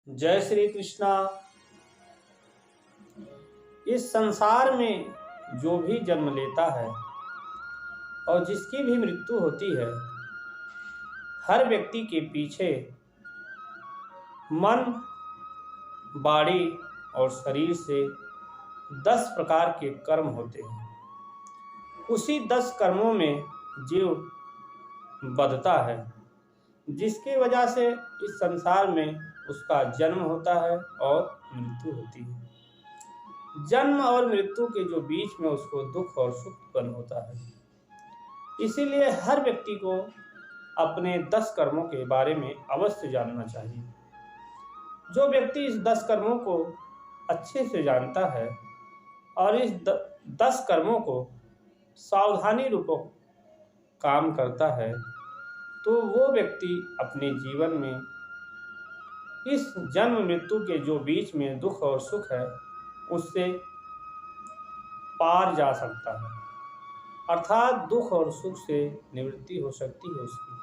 जय श्री कृष्णा। इस संसार में जो भी जन्म लेता है और जिसकी भी मृत्यु होती है, हर व्यक्ति के पीछे मन, बाड़ी और शरीर से 10 प्रकार के कर्म होते हैं। उसी 10 कर्मों में जीव बंधता है, जिसकी वजह से इस संसार में उसका जन्म होता है और मृत्यु होती है। जन्म और मृत्यु के जो बीच में उसको दुख और सुख उत्पन्न होता है। इसीलिए हर व्यक्ति को अपने 10 कर्मों के बारे में अवश्य जानना चाहिए। जो व्यक्ति इस 10 कर्मों को अच्छे से जानता है और इस 10 कर्मों को सावधानी रूपक काम करता है, तो वो व्यक्ति अपने जीवन में इस जन्म मृत्यु के जो बीच में दुख और सुख है, उससे पार जा सकता है, अर्थात दुख और सुख से निवृत्ति हो सकती है उसकी।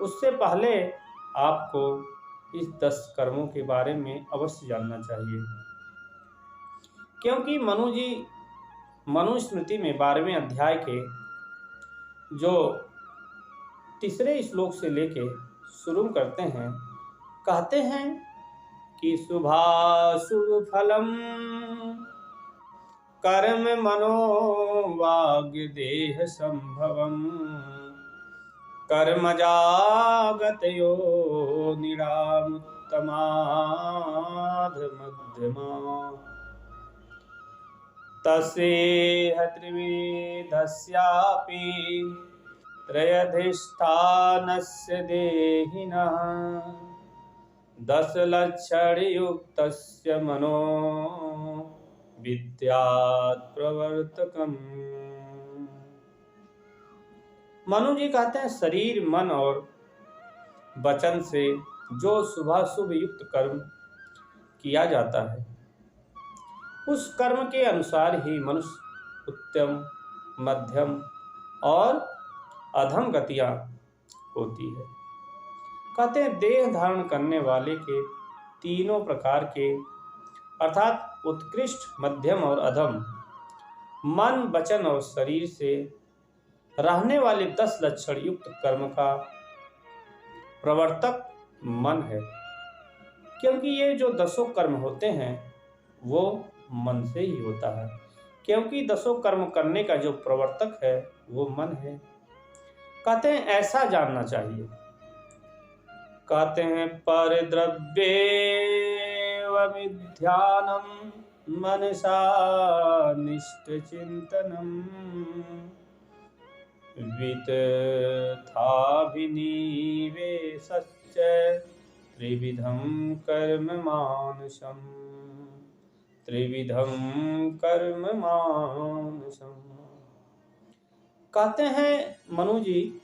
उससे पहले आपको इस 10 कर्मों के बारे में अवश्य जानना चाहिए, क्योंकि मनुस्मृति में 12वें अध्याय के जो 3 श्लोक से लेके शुरू करते हैं, कहते हैं कि शुभाशुभ फलम कर्म मनोवाग देह संभवम कर्मजागतयो निरामुत्तमाध मध्यमा तस्येह त्रिविधस्यापि त्रयधिष्ठानस्य देहिनः 10 लक्षणयुक्तस्य मनो विद्यात् प्रवर्तकम्। मनु जी कहते हैं, शरीर, मन और वचन से जो शुभाशुभ युक्त कर्म किया जाता है, उस कर्म के अनुसार ही मनुष्य उत्तम, मध्यम और अधम गतियां होती है। कहते हैं, देह धारण करने वाले के तीनों प्रकार के अर्थात उत्कृष्ट, मध्यम और अधम, मन, वचन और शरीर से रहने वाले 10 लक्षण युक्त कर्म का प्रवर्तक मन है। क्योंकि ये जो 10 कर्म होते हैं वो मन से ही होता है, क्योंकि 10 कर्म करने का जो प्रवर्तक है वो मन है। कहते हैं ऐसा जानना चाहिए। कहते हैं, परिद्रव्येवमिध्यानम् मनसा निष्ठचिन्तनम् वितथाभिनिवेशश्च त्रिविधं कर्म मानुषम्। कहते हैं मनु जी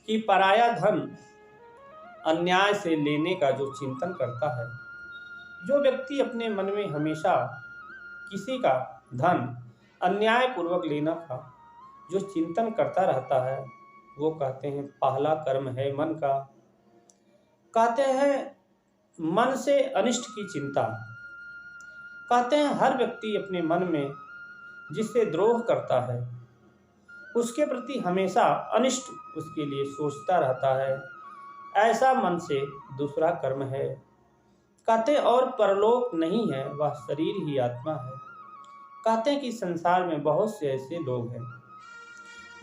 कि पराया धन अन्याय से लेने का जो चिंतन करता है, जो व्यक्ति अपने मन में हमेशा किसी का धन अन्याय पूर्वक लेना का जो चिंतन करता रहता है, वो कहते हैं पहला कर्म है मन का। कहते हैं मन से अनिष्ट की चिंता। कहते हैं हर व्यक्ति अपने मन में जिससे द्रोह करता है उसके प्रति हमेशा अनिष्ट उसके लिए सोचता रहता है, ऐसा मन से दूसरा कर्म है। कहते और परलोक नहीं है, वह शरीर ही आत्मा है। कहते हैं कि संसार में बहुत से ऐसे लोग हैं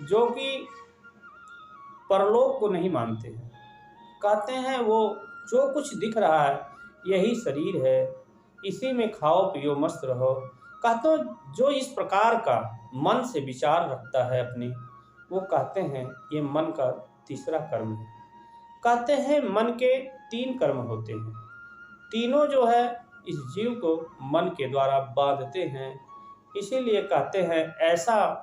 जो कि परलोक को नहीं मानते हैं। कहते हैं वो जो कुछ दिख रहा है यही शरीर है, इसी में खाओ पियो मस्त रहो। कहते हैं जो इस प्रकार का मन से विचार रखता है अपने, वो कहते हैं ये मन का तीसरा कर्म है। कहते हैं मन के 3 कर्म होते हैं, तीनों जो है इस जीव को मन के द्वारा बांधते हैं। इसीलिए कहते हैं ऐसा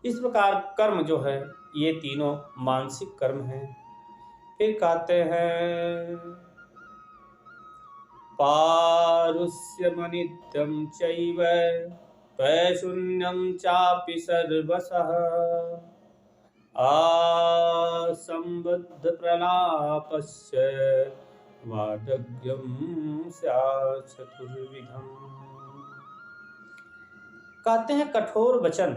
इस प्रकार कर्म जो है ये तीनों मानसिक कर्म हैं। फिर कहते हैं पारुष्यमनित्यं चैव पैशून्यं चापि सर्वशः असंबद्ध प्रलापस्य वाडग्यम स्यात् चतुर्विधम्। कहते हैं कठोर वचन,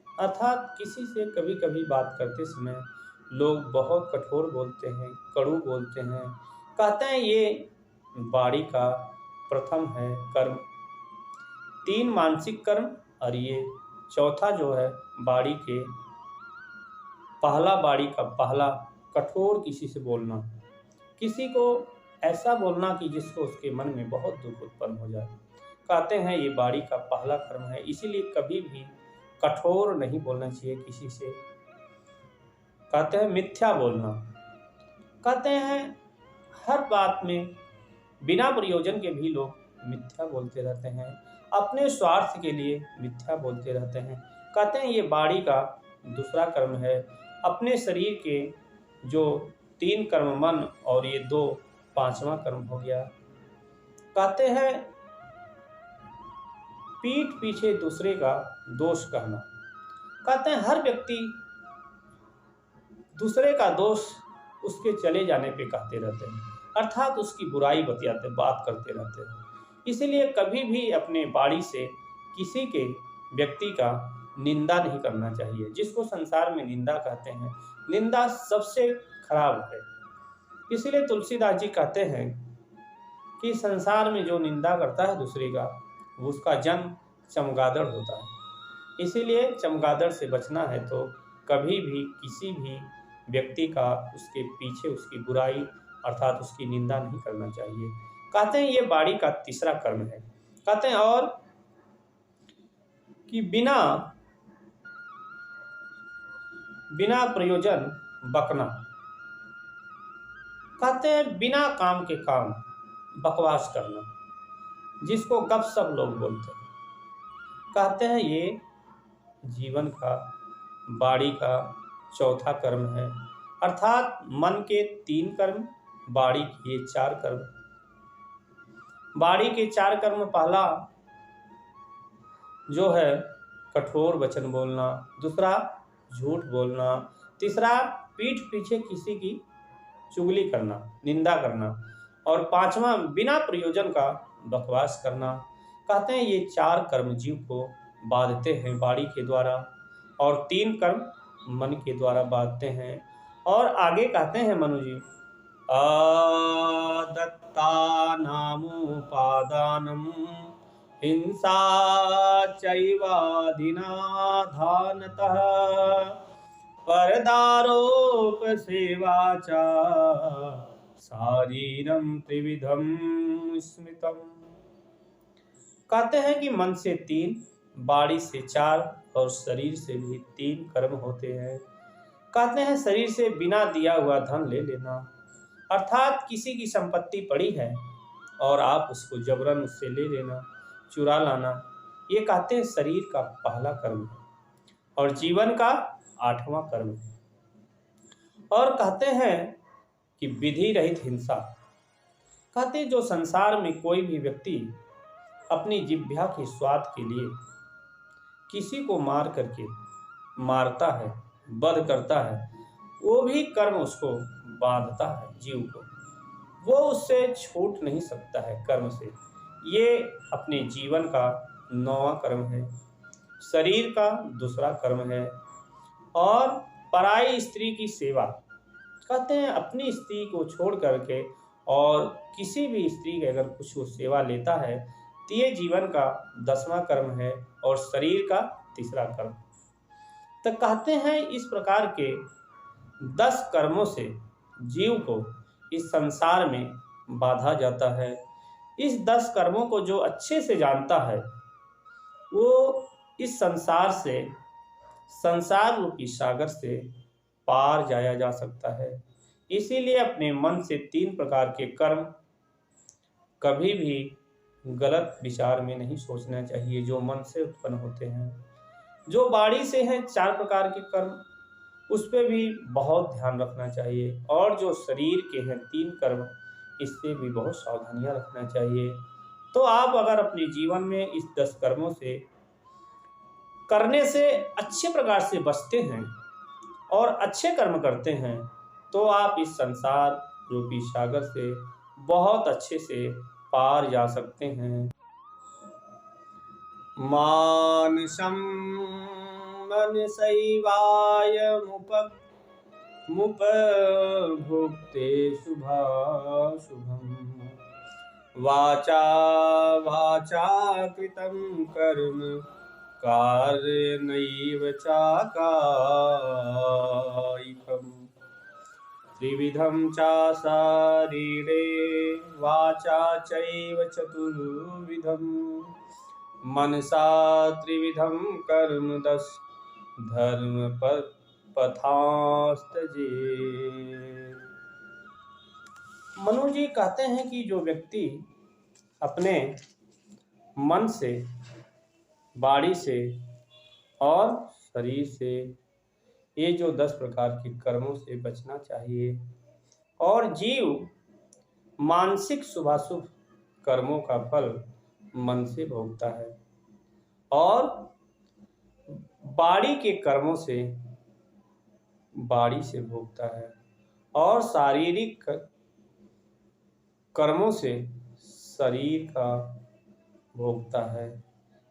अर्थात किसी से कभी कभी बात करते समय लोग बहुत कठोर बोलते हैं, कड़ू बोलते हैं। कहते हैं ये वाणी का प्रथम है कर्म, 3 मानसिक कर्म, और ये चौथा जो है वाणी के पहला, वाणी का पहला कठोर किसी से बोलना, किसी को ऐसा बोलना कि जिसको उसके मन में बहुत दुख उत्पन्न हो जाए। कहते हैं ये वाणी का पहला कर्म है, इसीलिए कभी भी कठोर नहीं बोलना चाहिए किसी से। कहते हैं मिथ्या बोलना, कहते हैं हर बात में बिना प्रयोजन के भी लोग मिथ्या बोलते रहते हैं, अपने स्वार्थ के लिए मिथ्या बोलते रहते हैं। कहते हैं ये वाणी का दूसरा कर्म है। अपने शरीर के जो 3 कर्म मन और ये 2 5वां कर्म हो गया। कहते हैं पीठ पीछे दूसरे का दोष कहना, कहते हैं हर व्यक्ति दूसरे का दोष उसके चले जाने पे कहते रहते हैं, अर्थात उसकी बुराई बात करते रहते हैं। इसीलिए कभी भी अपने वाणी से किसी के व्यक्ति का निंदा नहीं करना चाहिए, जिसको संसार में निंदा कहते हैं। निंदा सबसे खराब है। इसीलिए तुलसीदास जी कहते हैं कि संसार में जो निंदा करता है दूसरे का, उसका जन्म चमगादड़ होता है। इसीलिए चमगादड़ से बचना है तो कभी भी किसी भी व्यक्ति का उसके पीछे उसकी बुराई अर्थात उसकी निंदा नहीं करना चाहिए। कहते हैं ये वाणी का तीसरा कर्म है। कहते हैं और कि बिना प्रयोजन बकना, कहते हैं बिना काम के काम बकवास करना, जिसको गपशप लोग बोलते हैं। कहते हैं ये जीवन का वाणी का चौथा कर्म है, अर्थात मन के 3 कर्म, वाणी के 4 कर्म। वाणी के 4 कर्म, पहला जो है कठोर वचन बोलना, दूसरा झूठ बोलना, तीसरा पीठ पीछे किसी की चुगली करना, निंदा करना, और 5वां बिना प्रयोजन का बकवास करना। कहते हैं ये 4 कर्म जीव को बांधते हैं वाणी के द्वारा, और 3 कर्म मन के द्वारा बांधते हैं। और आगे कहते हैं मनु जी, दत्तानामुपादानं हिंसा चैवाधिनाधानतः परदारोप सेवा च शारीरम त्रिविधम स्मृतम। कहते हैं कि मन से 3, वाणी से 4 और शरीर से भी 3 कर्म होते हैं। कहते हैं शरीर से बिना दिया हुआ धन ले लेना, अर्थात किसी की संपत्ति पड़ी है और आप उसको जबरन उससे ले लेना, चुरा लाना, ये कहते हैं शरीर का पहला कर्म है और जीवन का 8वां कर्म है। और कहते हैं कि विधि रहित हिंसा, कहते हैं जो संसार में कोई भी व्यक्ति अपनी जिह्वा के स्वाद के लिए किसी को मार करके मारता है, वध करता है, वो भी कर्म उसको बांधता है जीव को, वो उससे छूट नहीं सकता है कर्म से। ये अपने जीवन का 9वां कर्म है, शरीर का दूसरा कर्म है। और पराई स्त्री की सेवा, कहते हैं अपनी स्त्री को छोड़ करके और किसी भी स्त्री के अगर कुछ वो सेवा लेता है तो ये जीवन का 10वां कर्म है और शरीर का तीसरा कर्म। तो कहते हैं इस प्रकार के 10 कर्मों से जीव को इस संसार में बांधा जाता है। इस 10 कर्मों को जो अच्छे से जानता है वो इस संसार रूपी सागर से पार जाया जा सकता है। इसीलिए अपने मन से 3 प्रकार के कर्म कभी भी गलत विचार में नहीं सोचना चाहिए, जो मन से उत्पन्न होते हैं। जो वाणी से हैं 4 प्रकार के कर्म, उस पर भी बहुत ध्यान रखना चाहिए, और जो शरीर के हैं 3 कर्म, इससे भी बहुत सावधानियां रखना चाहिए। तो आप अगर अपने जीवन में इस 10 कर्मों से करने से अच्छे प्रकार से बचते हैं और अच्छे कर्म करते हैं तो आप इस संसार रूपी सागर से बहुत अच्छे से पार जा सकते हैं। मानसं मनसैवायमुपभुक्ते शुभाशुभम् वाचा वाचा कृतं कर्म कार्येणैव चाकायिकम् त्रिविधं च शरीरे वाचा चैव चतुर्विधम् मनसा त्रिविधं कर्म दश धर्म पथास्तजे। मनु जी कहते हैं कि जो व्यक्ति अपने मन से, वाणी से और शरीर से ये जो 10 प्रकार के कर्मों से बचना चाहिए और जीव मानसिक शुभाशुभ कर्मों का फल मन से भोगता है और वाणी के कर्मों से वाणी से भोगता है और शारीरिक कर्मों से शरीर का भोगता है।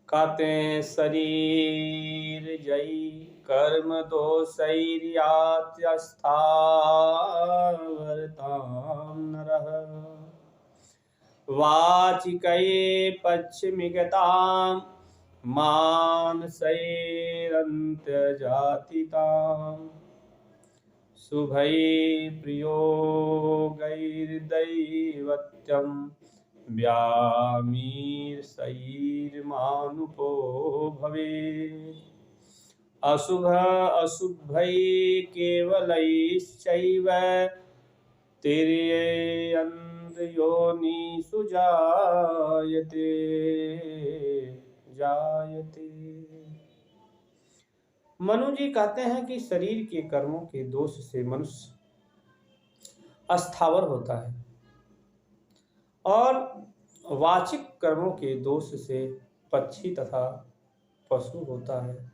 कहते हैं शरीर जई कर्म दोषैर्यात्यस्थावरतां नरः वाचिकये पश्चिमिगतां मानसैरन्त्यजातिताम् शुभै प्रियोगैर्दैवत्यं व्यामीर्षैर्मानुपो भवेत् अशुभ अशुभै केवलैश्चैव तिर्ययोनिषु जायते। मनु जी कहते हैं कि शरीर के कर्मों के दोष से मनुष्य अस्थावर होता है और वाचिक कर्मों के दोष से पक्षी तथा पशु होता है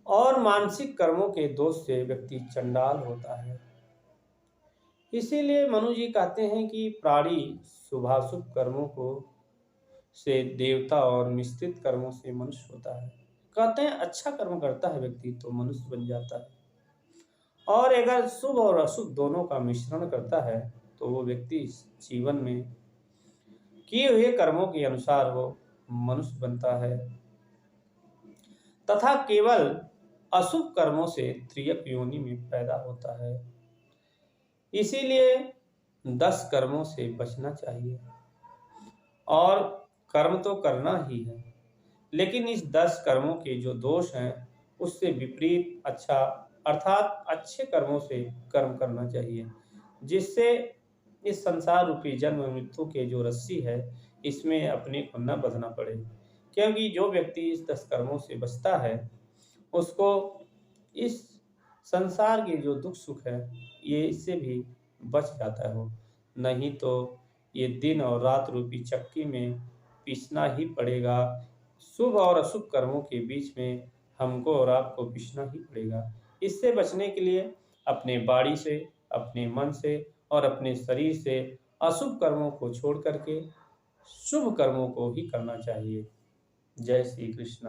और मानसिक कर्मों के दोष से व्यक्ति चंडाल होता है। इसीलिए मनु जी कहते हैं कि प्राणी शुभाशुभ कर्मों को से देवता और मिश्रित कर्मों से मनुष्य होता है। कहते हैं अच्छा कर्म करता है व्यक्ति तो मनुष्य बन जाता है और अगर शुभ और अशुभ दोनों का मिश्रण करता है तो वो व्यक्ति जीवन में किए हुए कर्मों के अनुसार वो मनुष्य बनता है तथा केवल अशुभ कर्मों से त्रियक योनि में पैदा होता है। इसीलिए 10 कर्मों से बचना चाहिए और कर्म तो करना ही है लेकिन इस 10 कर्मों के जो दोष हैं उससे विपरीत अच्छा अर्थात अच्छे कर्मों से कर्म करना चाहिए जिससे इस संसार रूपी जन्म मृत्यु के जो रस्सी है इसमें अपने को न बंधना पड़े। क्योंकि जो व्यक्ति इस 10 कर्मों से बचता है उसको इस संसार के जो दुख सुख है ये इससे भी बच जाता है। नहीं तो ये दिन और रात रूपी चक्की में पीसना ही पड़ेगा। शुभ और अशुभ कर्मों के बीच में हमको और आपको पीसना ही पड़ेगा। इससे बचने के लिए अपने वाणी से, अपने मन से और अपने शरीर से अशुभ कर्मों को छोड़ करके शुभ कर्मों को ही करना चाहिए। जय श्री कृष्ण।